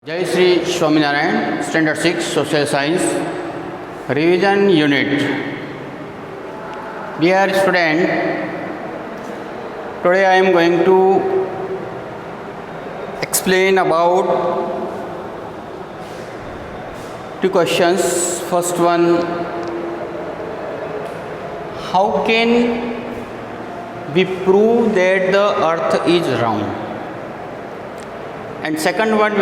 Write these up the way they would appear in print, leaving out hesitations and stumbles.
जय Shri Swaminarayan, standard 6 social science revision unit. Dear student, today I am going to explain about two questions. First one, how can we prove that the earth is round? And second one,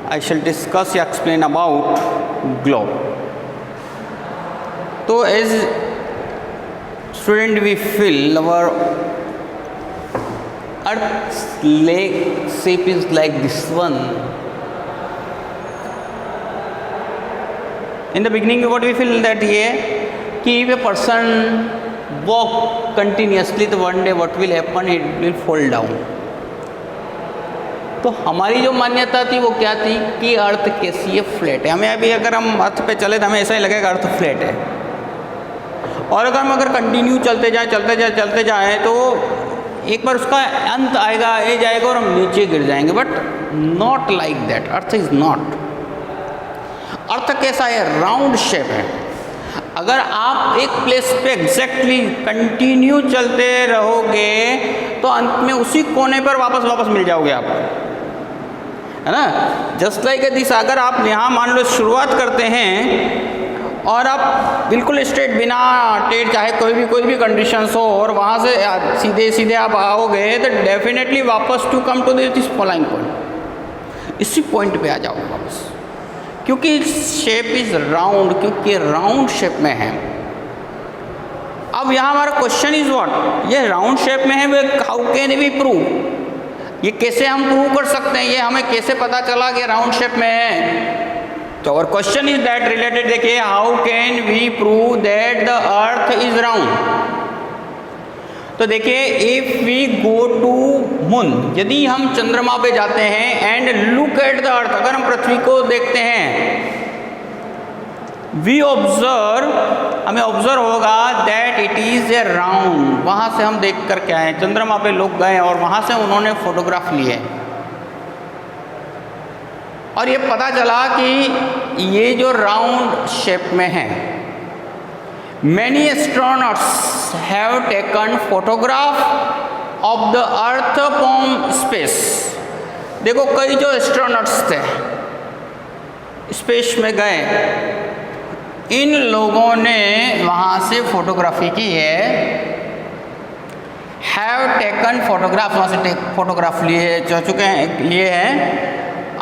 I shall discuss या explain about globe. तो as student we feel our earth's shape is like this one. In the beginning what we feel that ये कि if a person walk continuously तो one day what will happen, it will fall down. तो हमारी जो मान्यता थी वो क्या थी कि अर्थ कैसी है, फ्लैट है. हमें अभी अगर हम अर्थ पे चले तो हमें ऐसा ही लगेगा अर्थ फ्लैट है. और अगर हम कंटिन्यू चलते जाएं तो एक बार उसका अंत आएगा, एज आएगा और हम नीचे गिर जाएंगे. But not like that. Earth is not. Earth कैसा है? राउंड शेप है. अगर आप एक प्लेस पे एग्जैक्टली कंटिन्यू चलते रहोगे तो अंत में उसी कोने पर वापस मिल जाओगे आप, है ना. Just like this. अगर आप यहाँ मान लो शुरुआत करते हैं और आप बिल्कुल स्ट्रेट बिना टेढ़ चाहे कोई भी कंडीशंस हो और वहाँ से सीधे आप आओगे तो डेफिनेटली वापस to come to this following point, इसी पॉइंट पे आ जाओगे वापस, क्योंकि शेप इज राउंड, क्योंकि राउंड शेप में है. अब यहाँ हमारा क्वेश्चन इज व्हाट, ये राउंड शेप में है, हाउ कैन वी प्रूव? ये कैसे हम प्रूव कर सकते हैं? ये हमें कैसे पता चला कि राउंड शेप में है? तो और क्वेश्चन इज दैट रिलेटेड. देखिए, how can we prove that the earth is round? तो देखिए, if we go to moon, यदि हम चंद्रमा पे जाते हैं and look at the earth, अगर हम पृथ्वी को देखते हैं, वी ऑब्जर्व, हमें ऑब्जर्व होगा that it is a round. वहाँ से हम देख कर क्या है, चंद्रमा पे लोग गए और वहाँ से उन्होंने फोटोग्राफ लिए और ये पता चला कि ये जो राउंड शेप में है. Many astronauts have taken photograph of the Earth from space. देखो, कई जो एस्ट्रोनॉट्स थे स्पेस में गए, इन लोगों ने वहाँ से फोटोग्राफी की है. हैव टेकन फोटोग्राफ, वहाँ से फोटोग्राफ लिए हैं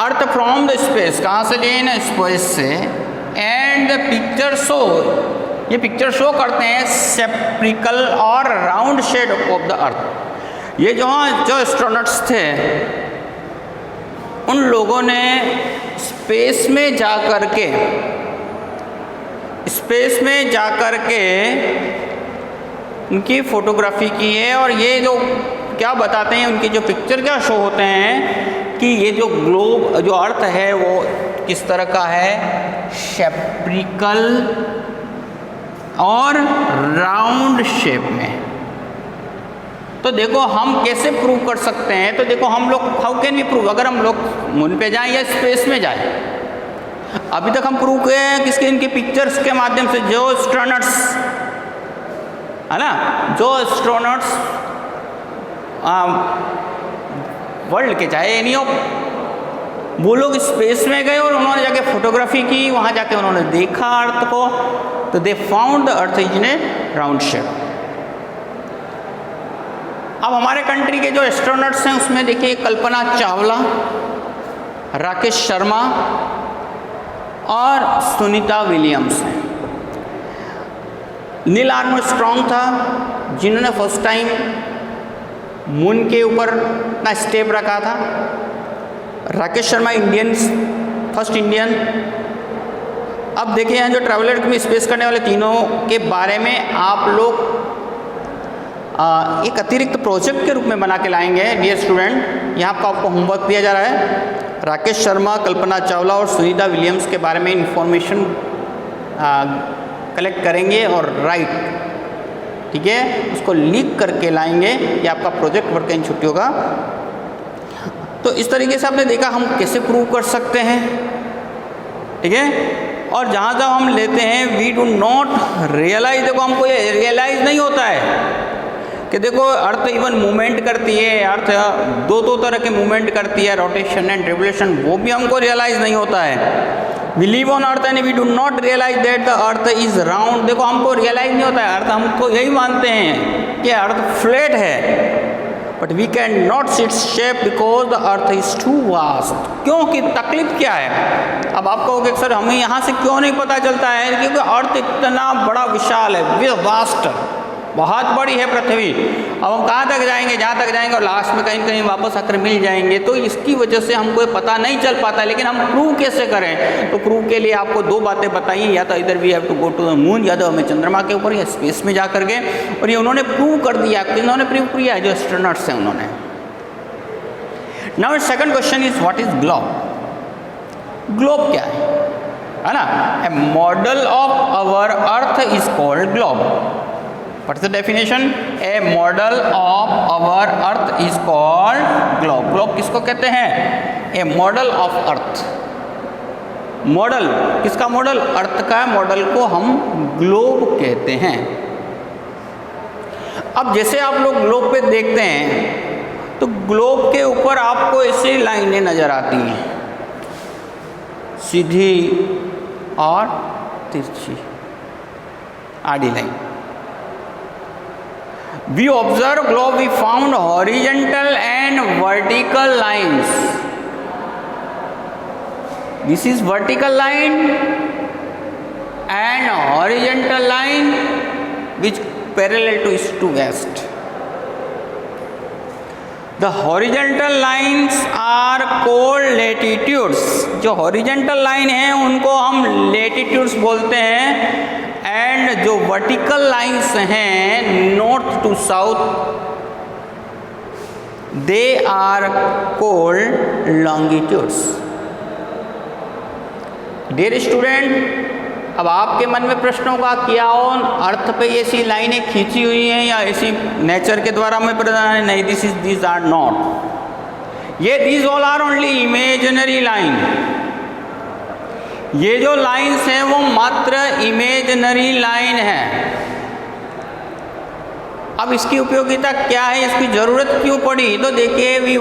अर्थ फ्रॉम द स्पेस. कहाँ से लिए ना? स्पेस से. एंड द पिक्चर शो, ये पिक्चर शो करते हैं सेप्रिकल और round shade of the earth. ये जो एस्ट्रोनॉट्स थे उन लोगों ने स्पेस में जा कर के उनकी फोटोग्राफी की है. और ये जो क्या बताते हैं, उनकी जो पिक्चर क्या शो होते हैं कि ये जो ग्लोब, जो अर्थ है वो किस तरह का है, सेप्रिकल और राउंड शेप में. तो देखो, हम कैसे प्रूव कर सकते हैं? तो देखो, हम लोग हाउ कैन वी प्रूव? अगर हम लोग मून पे जाएं या स्पेस में जाएं, अभी तक हम प्रूव किए हैं किसके? इनके पिक्चर्स के माध्यम से. जो एस्ट्रोनॉट्स है ना, जो एस्ट्रोनॉट्स वर्ल्ड के चाहे एनी ऑफ, वो लोग स्पेस में गए और उन्होंने जाके फोटोग्राफी की. वहाँ जाके उन्होंने देखा अर्थ को, तो they found the earth is in A round shape. अब हमारे कंट्री के जो एस्ट्रोनॉट्स हैं उसमें देखिए कल्पना चावला, राकेश शर्मा और सुनीता विलियम्स हैं. नील आर्मस्ट्रॉन्ग था जिन्होंने फर्स्ट टाइम मून के ऊपर अपना स्टेप रखा था. Rakesh Sharma first Indian. अब देखिए, यहाँ जो ट्रैवलर में स्पेस करने वाले तीनों के बारे में आप लोग एक अतिरिक्त प्रोजेक्ट के रूप में बना के लाएंगे. डियर स्टूडेंट, यहाँ पर आपको होमवर्क दिया जा रहा है. राकेश शर्मा, कल्पना चावला और सुनीता विलियम्स के बारे में इंफॉर्मेशन कलेक्ट करेंगे और राइट, ठीक है, उसको लीक करके लाएंगे. ये आपका प्रोजेक्ट वर्क इन छुट्टियों का. तो इस तरीके से आपने देखा हम कैसे प्रूव कर सकते हैं, ठीक है। और जहाँ जहाँ हम लेते हैं वी डू नॉट रियलाइज, देखो हमको ये रियलाइज नहीं होता है कि देखो अर्थ इवन मूवमेंट करती है, अर्थ दो तरह के मूवमेंट करती है, रोटेशन एंड रिवोल्यूशन, वो भी हमको रियलाइज नहीं होता है। We live on earth and we do not realise that the earth is round, देखो हमको रियलाइज नहीं होता है, अर्थ हमको यही मानते हैं कि अर्थ फ्लैट है, but we can not see its shape because the earth is too vast. क्योंकि तकलीफ क्या है, अब आप कहोगे सर हमें यहाँ से क्यों नहीं पता चलता है, क्योंकि अर्थ इतना बड़ा विशाल है, वास्ट, बहुत बड़ी है पृथ्वी। अब हम कहाँ तक जाएंगे, जहाँ तक जाएंगे और लास्ट में कहीं कहीं वापस आकर मिल जाएंगे, तो इसकी वजह से हमको ये पता नहीं चल पाता। लेकिन हम प्रूव कैसे करें, तो प्रूव के लिए आपको दो बातें बताइए, या तो इधर we have to go to the moon, या तो हमें चंद्रमा के ऊपर या स्पेस में जा करके, और ये उन्होंने प्रूव कर दिया, इन्होंने प्रूव किया जो एस्ट्रोनॉट्स हैं उन्होंने। Now second question is what is globe. Globe क्या है ना, a model of our earth is called globe. What is the definition? A model of our earth is called globe. Globe किसको कहते हैं? A model of earth. Model किसका model? अर्थ का model को हम ग्लोब कहते हैं। अब जैसे आप लोग ग्लोब पे देखते हैं तो ग्लोब के ऊपर आपको ऐसी लाइनें नजर आती हैं, सीधी और तिरछी, आड़ी line. We observe globe, we found horizontal and vertical lines. This is vertical line and horizontal line which parallel to east to west. The horizontal lines are called latitudes. जो horizontal line है उनको हम latitudes बोलते हैं, and जो vertical lines हैं north to south they are called longitudes. Dear student, अब आपके मन में प्रश्न होगा क्या ऑन अर्थ पे ऐसी लाइनें खींची हुई हैं या ऐसी नेचर के द्वारा हमें प्रदान है? नहीं, दिस आर नॉट, ये these all are only imaginary line. ये जो लाइंस हैं वो मात्र इमेजिनरी लाइन है। अब इसकी उपयोगिता क्या है, इसकी ज़रूरत क्यों पड़ी, तो देखिए वी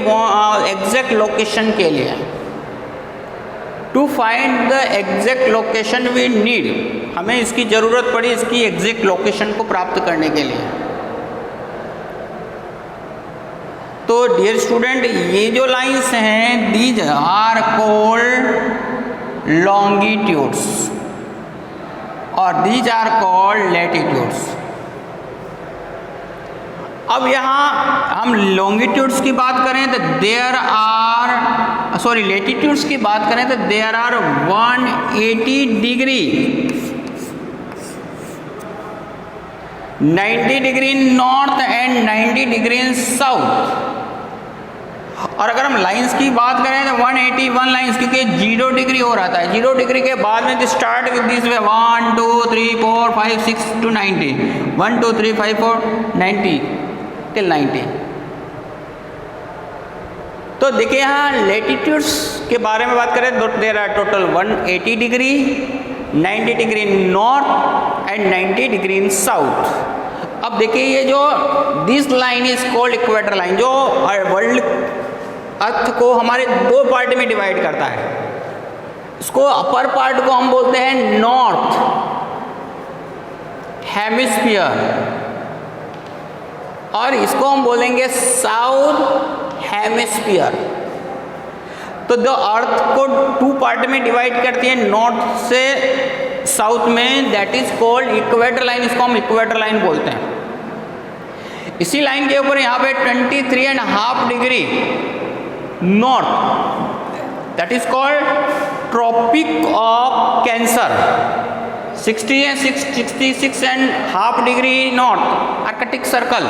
एग्जैक्ट लोकेशन के लिए, to find the exact location we need, हमें इसकी ज़रूरत पड़ी इसकी एग्जैक्ट लोकेशन को प्राप्त करने के लिए। तो डियर स्टूडेंट, ये जो लाइंस हैं दीज आर कॉल्ड longitudes और these are called latitudes। अब यहाँ हम longitudes की बात करें तो latitudes की बात करें तो there are 180 degree, 90 degree north and 90 degree south. और अगर हम लाइंस की बात करें तो 181 लाइंस, क्योंकि 0 डिग्री हो रहा था, 0 डिग्री के बाद में start with this way 1 2 3 4 5 6 to 90, 1 2 3 5 4 90 till 90। तो देखिए यहाँ लेटीट्यूड्स के बारे में बात करें तो there are total 180 degree, 90 degree north and 90 degree in south. अब देखिए ये जो this line is called equator line, जो वर्ल्ड अर्थ को हमारे दो पार्ट में डिवाइड करता है। इसको अपर पार्ट को हम बोलते हैं नॉर्थ हेमिस्फीयर और इसको हम बोलेंगे साउथ हेमिस्फीयर। तो जो अर्थ को टू पार्ट में डिवाइड करती है नॉर्थ से साउथ में, that is called equator line, इसको हम इक्वेटर लाइन बोलते हैं। इसी लाइन के ऊपर यहाँ पे 23.5 degree north, that is called Tropic of Cancer, 66.5 degree north Arctic Circle,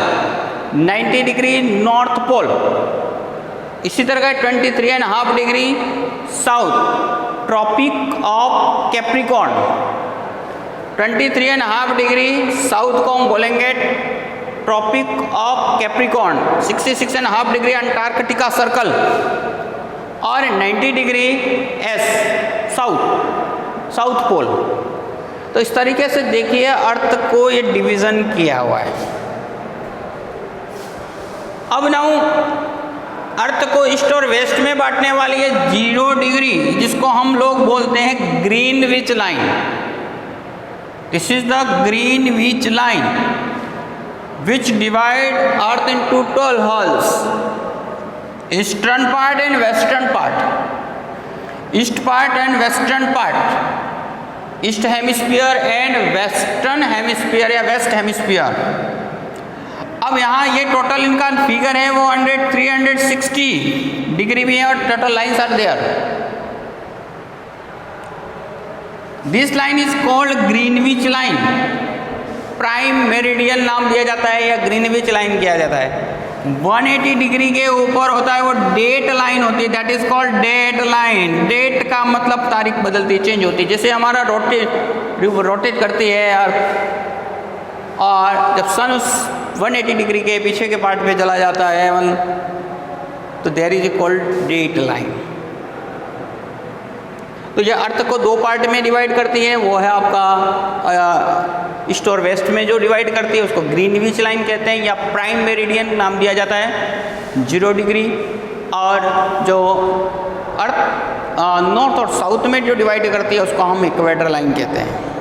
90 degree North Pole. इसी तरह का 23.5 degree south Tropic of Capricorn, 23.5 degree south को हम बोलेंगे Tropic of Capricorn, 66.5 degree Antarctica circle, और 90 डिग्री एस साउथ पोल। तो इस तरीके से देखिए अर्थ को ये डिवीज़न किया हुआ है। अब नाउ अर्थ को ईस्ट और वेस्ट में बांटने वाली है 0 डिग्री, जिसको हम लोग बोलते हैं Greenwich line. This is the Greenwich line which divide earth into 12 holes, eastern part and western part, east part and western part, east hemisphere and western hemisphere या वेस्ट हेमिस्फीयर। अब यहाँ ये टोटल इनका फिगर है वो 360 degree भी है और total lines are there. This line is called Greenwich line, prime meridian नाम दिया जाता है या ग्रीनविच लाइन किया जाता है। 180 डिग्री के ऊपर होता है वो डेट लाइन होती है, that is called date line. Date का मतलब तारीख बदलती है, चेंज होती है। जैसे हमारा रोटेट करती है और जब सन उस 180 डिग्री के पीछे के पार्ट पे चला जाता है तो there is called date line. तो ये अर्थ को 2 पार्ट में डिवाइड करती है, वो है आपका ईस्ट और वेस्ट में जो डिवाइड करती है उसको ग्रीनविच लाइन कहते हैं या प्राइम मेरिडियन नाम दिया जाता है 0 डिग्री। और जो अर्थ नॉर्थ और साउथ में जो डिवाइड करती है उसको हम इक्वेटर लाइन कहते हैं।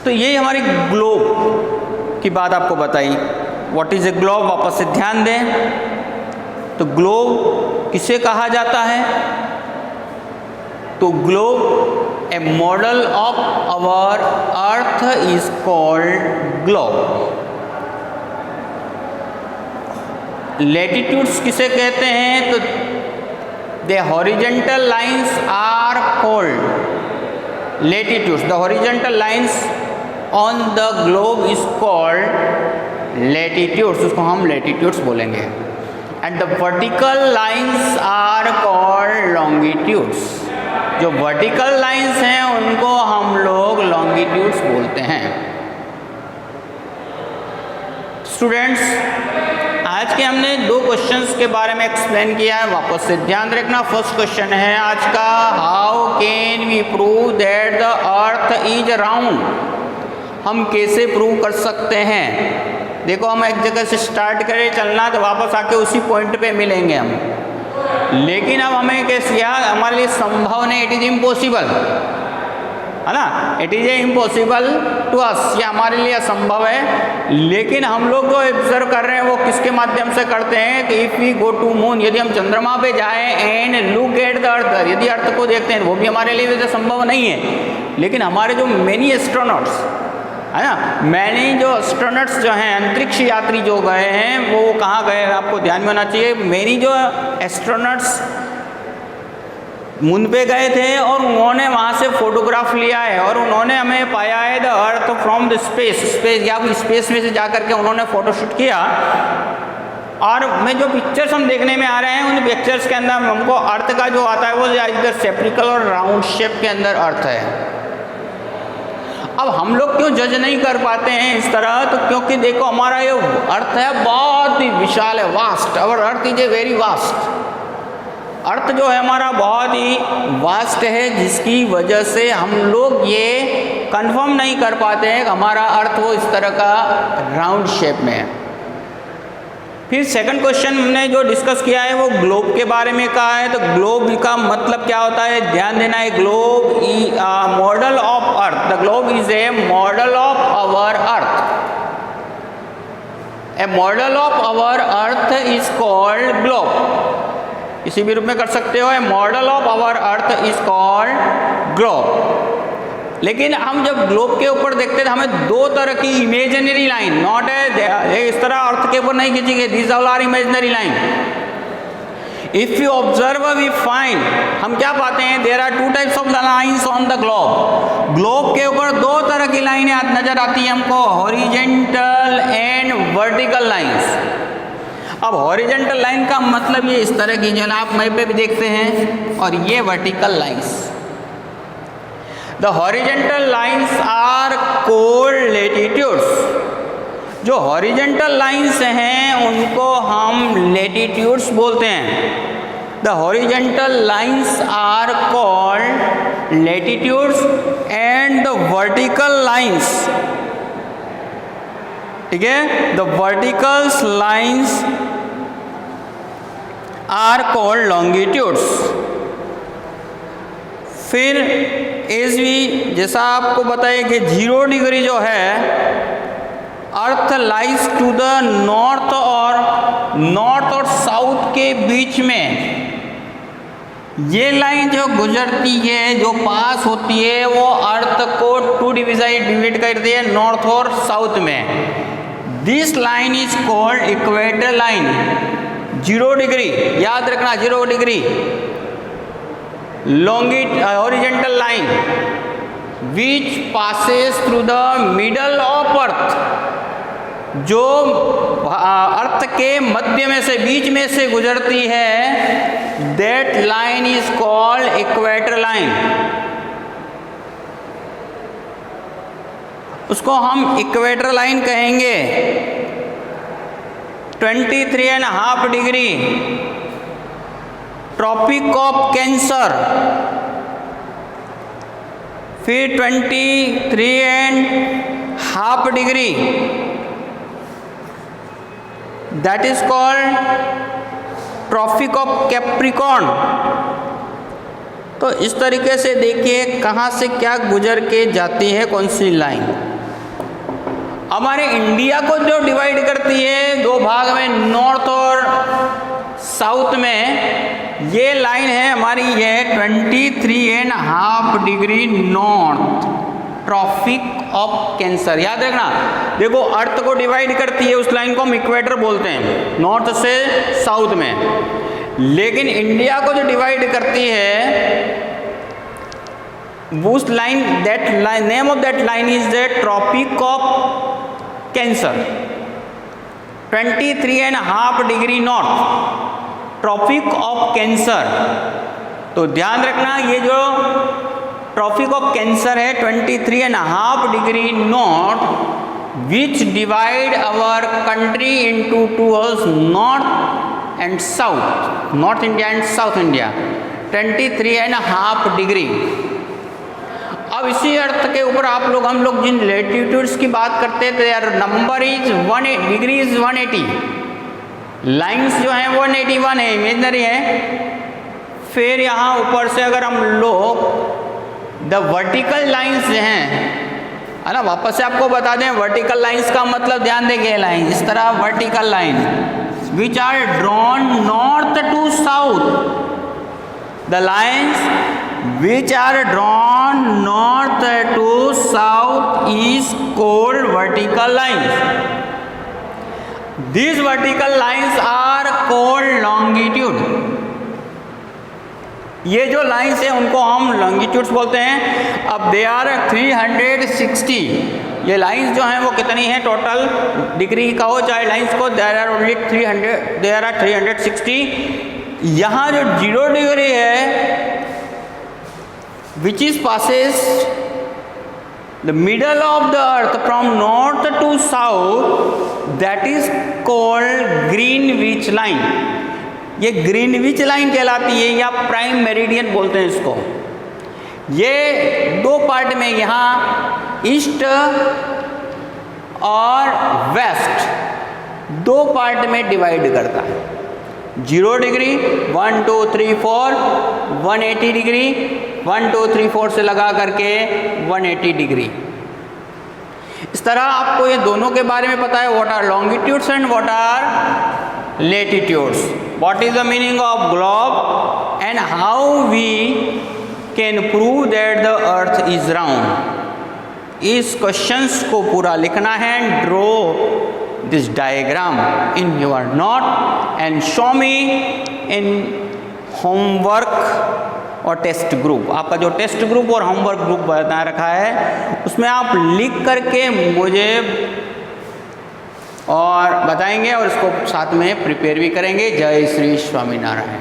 तो ये हमारी ग्लोब की बात आपको बताई। व्हाट इज ए ग्लोब, वापस से ध्यान दें। तो ग्लोब किसे कहा जाता है? तो globe a model of our earth is called globe. Latitudes किसे कहते हैं? तो the horizontal lines are called latitudes. The horizontal lines on the globe is called latitudes, उसको हम लेटिट्यूड्स बोलेंगे। And the vertical lines are called longitudes. जो vertical lines हैं उनको हम लोग लॉन्गिट्यूड्स बोलते हैं। स्टूडेंट्स, आज के हमने 2 क्वेश्चंस के बारे में एक्सप्लेन किया है, वापस से ध्यान रखना। फर्स्ट क्वेश्चन है आज का, how can we prove that the earth is round. हम कैसे प्रूव कर सकते हैं? देखो, हम एक जगह से स्टार्ट करें चलना तो वापस आके उसी पॉइंट पे मिलेंगे हम, लेकिन अब हमें कैसे, हमारे लिए संभव नहीं, इट इज इम्पॉसिबल, है ना। It is impossible to us, ये हमारे लिए असंभव है। लेकिन हम लोग जो ऑब्जर्व कर रहे हैं वो किसके माध्यम से करते हैं कि if we go to moon, यदि हम चंद्रमा पे जाएं and look at the earth, यदि अर्थ को देखते हैं, वो भी हमारे लिए वैसे संभव नहीं है। लेकिन हमारे जो मेनी एस्ट्रोनॉट्स है ना, मैंने जो एस्ट्रोनॉट्स जो हैं, अंतरिक्ष यात्री जो गए हैं, वो कहाँ गए आपको ध्यान में होना चाहिए। मेरी जो एस्ट्रोनॉट्स मून पे गए थे और उन्होंने वहाँ से फोटोग्राफ लिया है और उन्होंने हमें पाया है the earth from the space या स्पेस में से जा करके उन्होंने फ़ोटोशूट किया। और में जो पिक्चर्स हम देखने में आ रहे हैं उन पिक्चर्स के अंदर हमको अर्थ का जो आता है वो इधर सेप्रिकल और राउंड शेप के अंदर अर्थ है। अब हम लोग क्यों जज नहीं कर पाते हैं इस तरह? तो क्योंकि देखो, हमारा ये अर्थ है बहुत ही विशाल है, vast. Our earth is a very vast. Earth जो है हमारा बहुत ही वास्ट है, जिसकी वजह से हम लोग ये कंफर्म नहीं कर पाते हैं कि हमारा अर्थ वो इस तरह का राउंड शेप में है। फिर सेकंड क्वेश्चन हमने जो डिस्कस किया है वो ग्लोब के बारे में कहा है। तो ग्लोब का मतलब क्या होता है, ध्यान देना है। Globe is model of earth, the globe is a model of our earth. A model of our earth is called globe. इसी भी रूप में कर सकते हो, a model of our earth is called globe. लेकिन हम जब ग्लोब के ऊपर देखते हैं तो हमें 2 तरह की इमेजिनरी लाइन, नॉट इस तरह अर्थ के ऊपर नहीं खींची गई, this all are imaginary line. If you observe we find, हम क्या पाते हैं, there are 2 types of the lines on the globe. Globe के ऊपर 2 तरह की लाइनें नजर आती हैं हमको, हॉरिजेंटल एंड वर्टिकल लाइंस। अब हॉरिजेंटल लाइन का मतलब ये इस तरह की, जो आप मैप पे भी देखते हैं, और ये vertical lines. The horizontal lines are called latitudes. जो हॉरिजेंटल लाइंस हैं उनको हम लेटिट्यूड्स बोलते हैं। The horizontal lines are called latitudes and the vertical lines, ठीक है, the vertical lines are called longitudes. फिर एसवी जैसा आपको बताया कि 0 डिग्री जो है earth lies to the north और साउथ के बीच में ये लाइन जो गुजरती है, जो पास होती है, वो अर्थ को 2 डिवाइड करती है नॉर्थ और साउथ में। This line is called equator line. 0 degree याद रखना, 0 degree horizontal line which passes through the middle of earth, जो अर्थ के मध्य में से, बीच में से गुजरती है, that line is called equator line. उसको हम इक्वेटर लाइन कहेंगे। 23.5 डिग्री ट्रॉपिक ऑफ कैंसर, फिर 23.5 degree that is called Tropic of Capricorn. तो इस तरीके से देखिए कहाँ से क्या गुजर के जाती है कौन सी लाइन। हमारे इंडिया को जो डिवाइड करती है 2 भाग में, नॉर्थ और साउथ में, ये लाइन है हमारी, ये 23.5 degree north Tropic of Cancer. याद रखना, देखो अर्थ को डिवाइड करती है, उस लाइन को हम इक्वेटर बोलते हैं नॉर्थ से साउथ में। लेकिन इंडिया को जो डिवाइड करती है उस line, that line, name of that line is the Tropic of Cancer. 23.5 degree north Tropic of Cancer. तो ध्यान रखना, ये जो ट्रॉपिक ऑफ कैंसर है 23.5 degree north which divide our country into 2 holes, north and south, north India and south India. 23.5 degree. अब इसी अर्थ के ऊपर हम लोग जिन लेटिट्यूड्स की बात करते हैं, तो number is 180 degree is 180, lines जो हैं 181 है, इमेजनरी है। फिर यहाँ ऊपर से अगर हम लोग द वर्टिकल लाइंस हैं, है ना, वापस से आपको बता दें वर्टिकल लाइंस का मतलब, ध्यान देंगे लाइन इस तरह, vertical line which are drawn north to south, the lines which are drawn north to south is called vertical lines. These vertical lines are called longitude. ये जो लाइंस है उनको हम लॉन्गिट्यूड्स बोलते हैं। अब दे आर 360, ये लाइंस जो हैं वो कितनी हैं टोटल, डिग्री का हो चाहे लाइंस को, देयर आर ओनली 360। यहाँ जो 0 डिग्री है which is passes the middle of the earth from north to south, that is called Greenwich line. ये ग्रीनविच लाइन कहलाती है या प्राइम मेरिडियन बोलते हैं इसको। ये 2 पार्ट में, यहाँ ईस्ट और वेस्ट 2 पार्ट में डिवाइड करता है। 0 डिग्री 1 2 3 4, 180 डिग्री 1 2 3 4 से लगा करके 180 डिग्री। इस तरह आपको ये दोनों के बारे में पता है, what are longitudes and what are latitudes, what is the meaning of globe and how we can prove that the earth is round. इस क्वेश्चंस को पूरा लिखना है and draw this diagram in your note and show me in homework और test group. आपका जो test group और homework group बना रखा है उसमें आप लिख करके मुझे और बताएंगे और इसको साथ में प्रिपेयर भी करेंगे। जय श्री स्वामीनारायण।